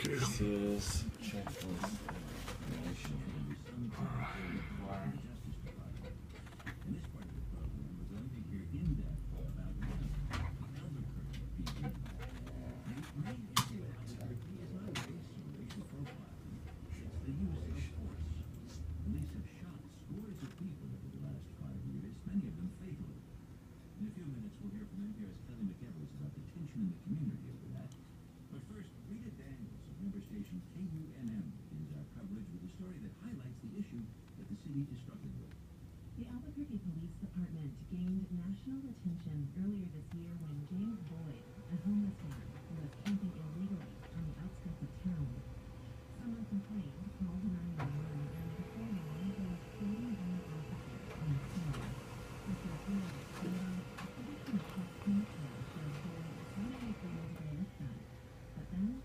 Okay. This is checklist information. The Albuquerque Police Department gained national attention earlier this year when James Boyd, a homeless man who was camping illegally on the outskirts of town. Someone complained, called 911, and before long there was floating by an officer on the scene. Mr. Boyd stated a pretty complex detail showed Boyd essentially failed to lift them. But then,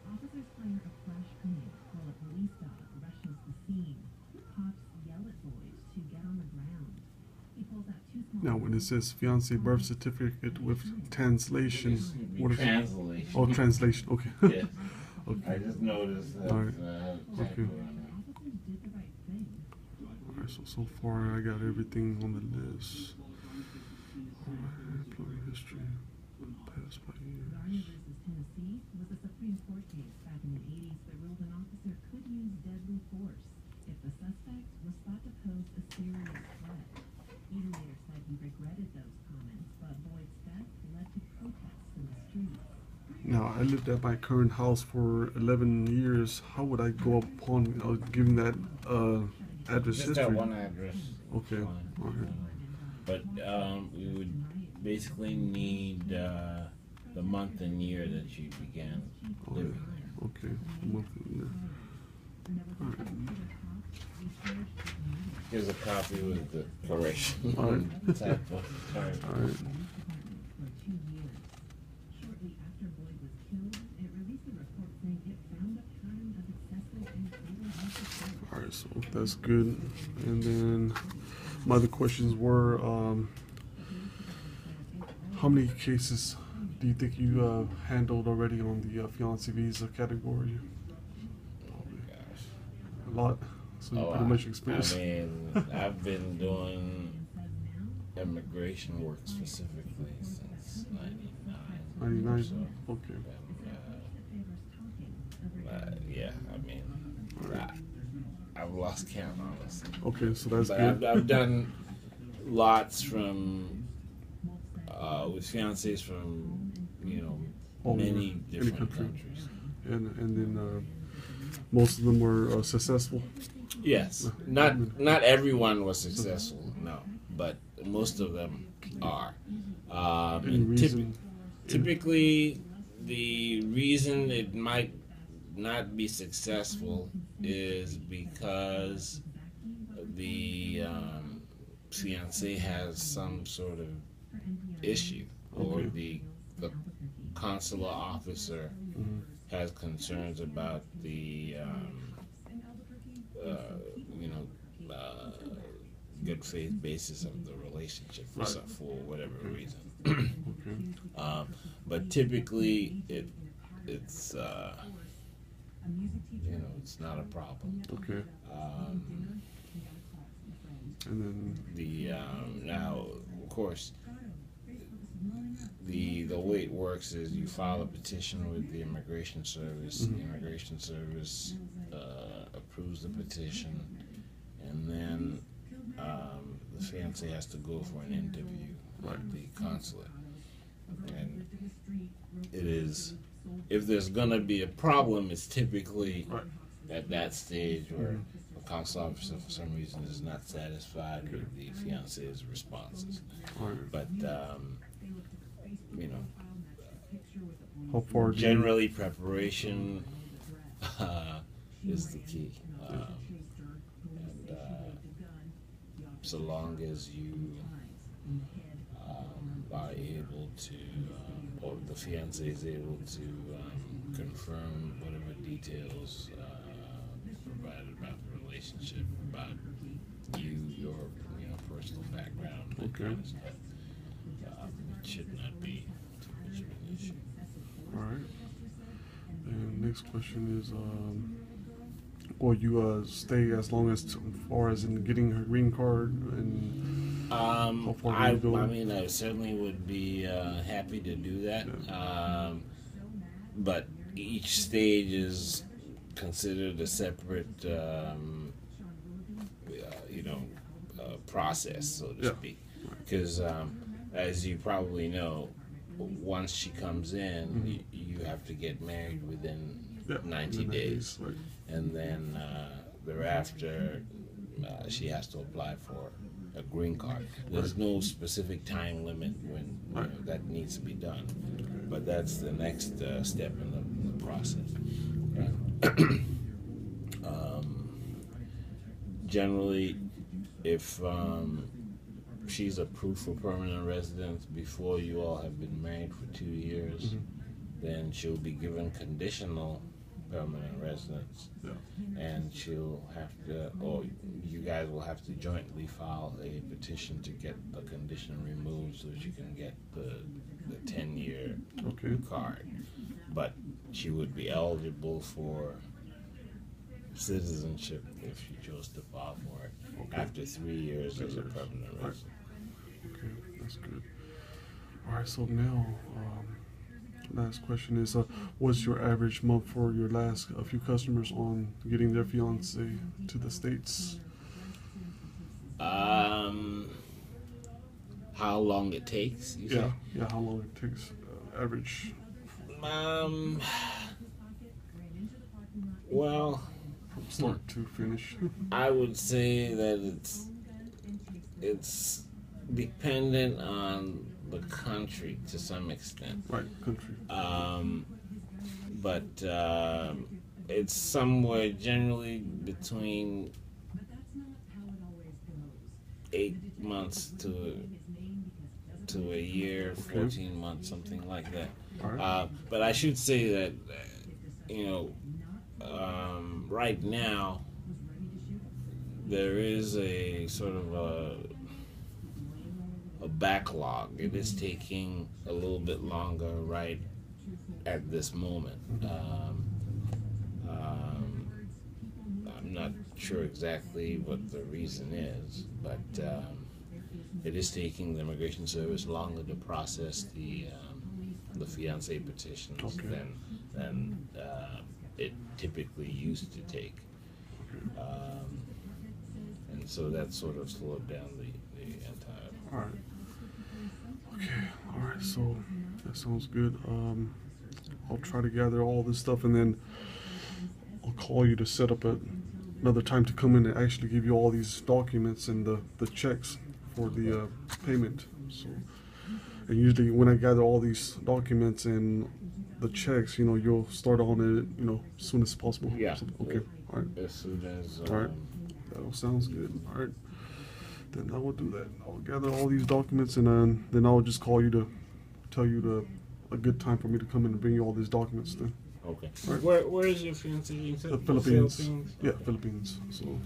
officers fire a flash grenade while a police dog rushes the scene. Cops yell at Boyd to get on the ground. He pulls out two small. Now, when it says fiance birth certificate with translation, what is it? Translation. Oh, translation. Okay. Yes. Okay. I just noticed that. All right. Okay. Officers did the right thing. Alright, so far I got everything on the list. Alright, employee history. Past by Garner years. versus Tennessee was a Supreme Court case back in the 80s that ruled an officer could use deadly force if the suspect was thought to pose a serious threat. He later said he regretted those comments, but Boyd's death led to protests in the streets. Now, I lived at my current house for 11 years. How would I go upon giving that address Just history? that one address. Okay. Fine. Alright. But we would basically need the month and year that you began living there. Okay. Monthly, Here's a copy with the correction. All right. Typo. Sorry. Alright. For 2 years. Shortly after Boyd was killed, it released a report saying it found a pattern of excessive and fatal use of force. Alright, so that's good. And then my other questions were, how many cases do you think you handled already on the fiancé visa category? Gosh. A lot. So you pretty much experienced. I mean, I've been doing immigration work specifically since '99. 99. So, Okay. yeah, I mean, I've lost count, honestly. Okay, so that's But good. I've done lots from with fiancés from All many over, any different country. countries. And then most of them were successful. Yes, not everyone was successful, no, but most of them are. Any And reason? typically, the reason it might not be successful is because the fiancé has some sort of issue, or Okay. the consular officer has concerns about the good faith basis of the relationship for, Right. for whatever reason. Okay. But typically, it's it's not a problem. Okay. And then Now, of course, the way it works is you file a petition with the Immigration Service. The Immigration Service approves the petition, and then the fiancé has to go for an interview at the consulate. And it is, if there's gonna be a problem, it's typically Right. at that stage where a consular officer for some reason is not satisfied with the fiancé's responses. Alright. But How far do you, generally preparation is the key. So long as you are able to, or the fiancé is able to confirm whatever details provided about the relationship, about your personal background, that kind of stuff, it should not be too much of an issue. alright. next question is, will you stay as long as far as in getting her green card, and how far I do you go? mean, I certainly would be happy to do that. Yeah. But each stage is considered a separate, process, so to Yeah. speak. Because, as you probably know, once she comes in, you have to get married within Yeah, 90 days. Right. And then thereafter, she has to apply for a green card. There's no specific time limit when that needs to be done, but that's the next step in the process. Generally, if she's approved for permanent residence before you all have been married for 2 years, then she'll be given conditional permanent residence, and she'll have to, or you guys will have to jointly file a petition to get the condition removed so she can get the 10-year card. But she would be eligible for citizenship if she chose to file for it after 3 years as a permanent resident. Okay, that's good. All right, so now, last question is, what's your average month for your last few customers on getting their fiance to the States? How long it takes? You say? Yeah, how long it takes, average? Well, from start to finish. I would say that it's dependent on the country to some extent. Right, country. But it's somewhere generally between 8 months to a year, 14 months, something like that. Right. But I should say that, right now, there is a sort of a backlog. It is taking a little bit longer right at this moment. I'm not sure exactly what the reason is, but it is taking the Immigration Service longer to process the fiancé petitions than it typically used to take. And so that sort of slowed down the entire. All right. Okay. All right. So that sounds good. I'll try to gather all this stuff, and then I'll call you to set up another time to come in and actually give you all these documents and the checks for the payment. So, and usually when I gather all these documents and the checks, you'll start on it, as soon as possible. Yeah. So, okay. All right. As soon as. All right. That all sounds good. All right. Then I will do that. I'll gather all these documents, and then I'll just call you to tell you a good time for me to come in and bring you all these documents then. Okay. Right. Where is your fiancé? The Philippines. Yeah, Philippines. So,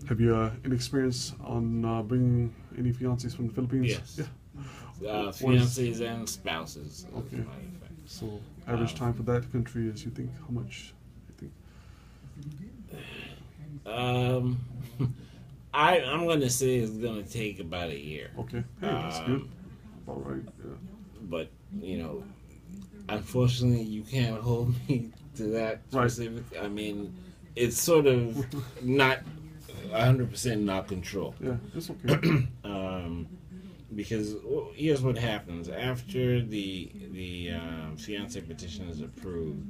have you any experience on bringing any fiancés from the Philippines? Yes. Yeah. Fiancés and spouses. Okay. As a matter of fact. So, average time for that country is, you think, how much? You think? I'm gonna say it's gonna take about a year. Okay. Hey, that's good. All right. Yeah. But unfortunately, you can't hold me to that specific. I mean, it's sort of not 100% in our control. Yeah, it's okay. Because here's what happens after the fiancé petition is approved.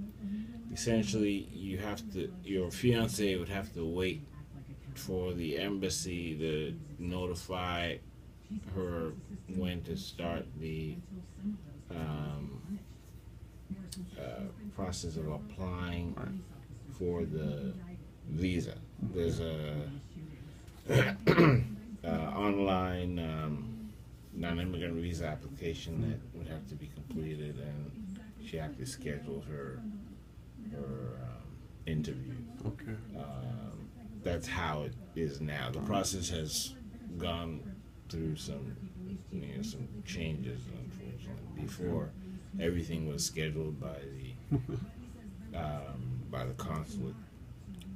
Essentially, your fiancé would have to wait for the embassy to notify her when to start the process of applying for the visa. There's a online non-immigrant visa application that would have to be completed, and she have to schedule her interview. Okay. That's how it is now. The process has gone through some changes, unfortunately. Before, everything was scheduled by by the consulate.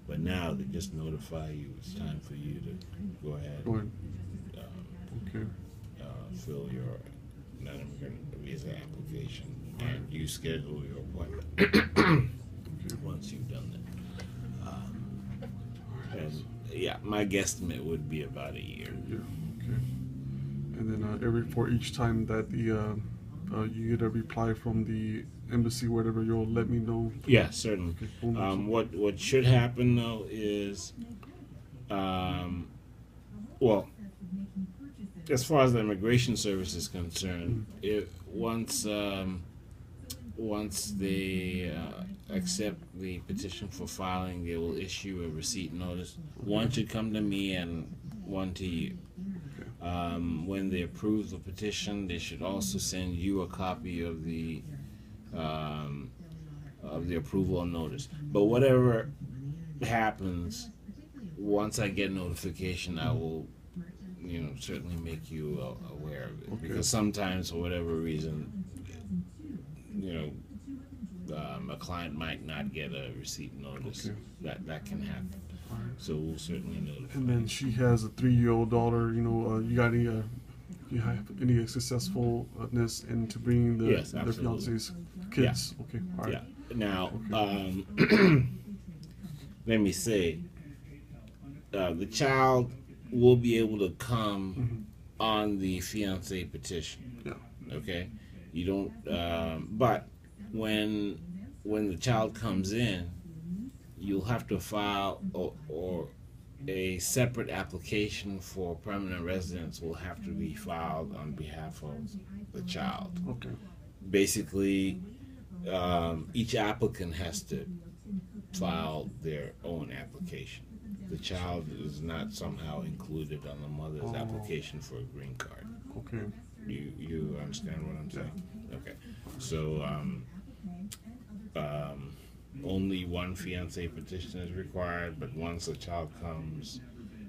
But now they just notify you it's time for you to go ahead Go ahead. um, Okay. fill your non-immigrant visa application, and you schedule your appointment once you've done that. And yeah, my guesstimate would be about a year. Yeah. Okay. And then for each time that the you get a reply from the embassy, whatever, you'll let me know. Yeah, certainly. Okay. Cool. What should happen though is, well, as far as the immigration service is concerned, once they accept the petition for filing, they will issue a receipt notice. One should come to me and one to you. When they approve the petition, they should also send you a copy of the approval notice. But whatever happens, once I get notification, I will, certainly make you aware of it. Okay. Because sometimes, for whatever reason, a client might not get a receipt notice. Okay. That can happen. All right. So we'll certainly notify. And then she has a 3-year-old daughter. You got any? You have any successfulness into bringing Yes, their absolutely. fiance's kids? Okay. All right. Yeah. Now, let me say, the child will be able to come on the fiance petition. Yeah. Okay. You don't. But when the child comes in, you'll have to file or a separate application for permanent residence will have to be filed on behalf of the child. Okay. Basically, each applicant has to file their own application. The child is not somehow included on the mother's application for a green card. Okay. You understand what I'm saying? Okay. So only one fiance petition is required, but once the child comes,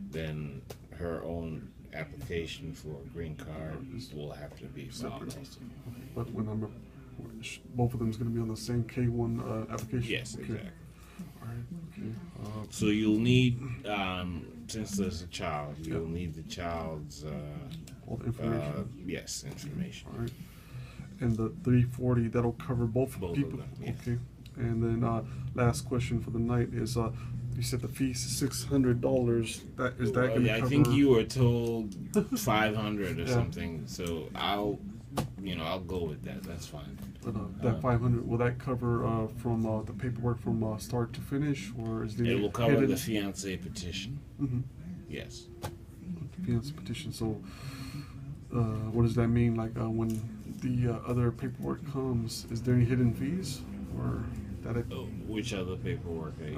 then her own application for a green card will have to be filed also. But both of them is going to be on the same K1 application. Yes, Okay. exactly. All right. Okay. So you'll need, since there's a child, you'll need the child's All the information. yes, information. All right. And the 340 that'll cover both Both of people. them, yes. Okay. And then last question for the night is you said the fees $600. That is that going to I cover? think you were told 500 or Yeah. something. So I'll go with that. That's fine. That 500 will that cover from the paperwork from start to finish, or is It will cover hidden? the fiance petition. Mhm. Yes. Fiance petition. So what does that mean? Like when the other paperwork comes, is there any hidden fees or that? Which other paperwork? Are you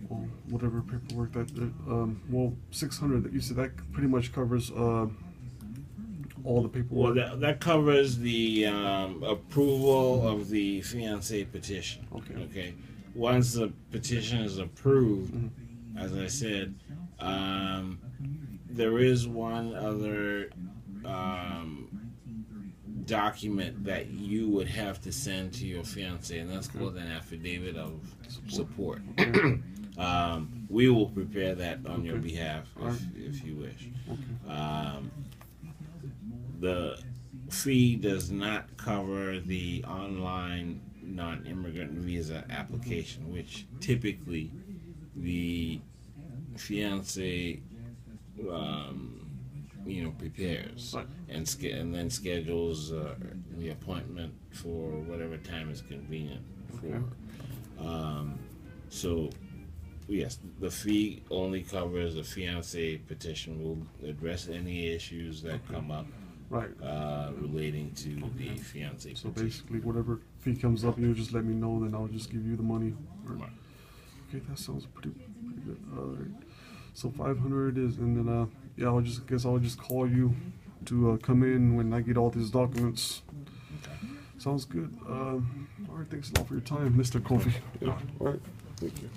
Well, whatever paperwork that 600 that you said that pretty much covers all the paperwork. Well, that covers the approval of the fiance petition. Okay. Okay. Once the petition is approved, as I said, there is one other document that you would have to send to your fiance, and that's called an affidavit of support. Okay. We will prepare that on your Okay. behalf Alright. if you wish. Okay. The fee does not cover the online non-immigrant visa application, which typically the fiance prepares Right. and then schedules the appointment for whatever time is convenient for. So yes, the fee only covers the fiance petition. We'll address any issues that come up Right. relating to the fiance So petition. basically, whatever fee comes up, you just let me know, then I'll just give you the money. Or- Right. Okay, that sounds pretty good. All right. So 500 is, and then I'll just call you to come in when I get all these documents. Sounds good. All right, thanks a lot for your time, Mr. Kofi. Yeah. All right. Thank you.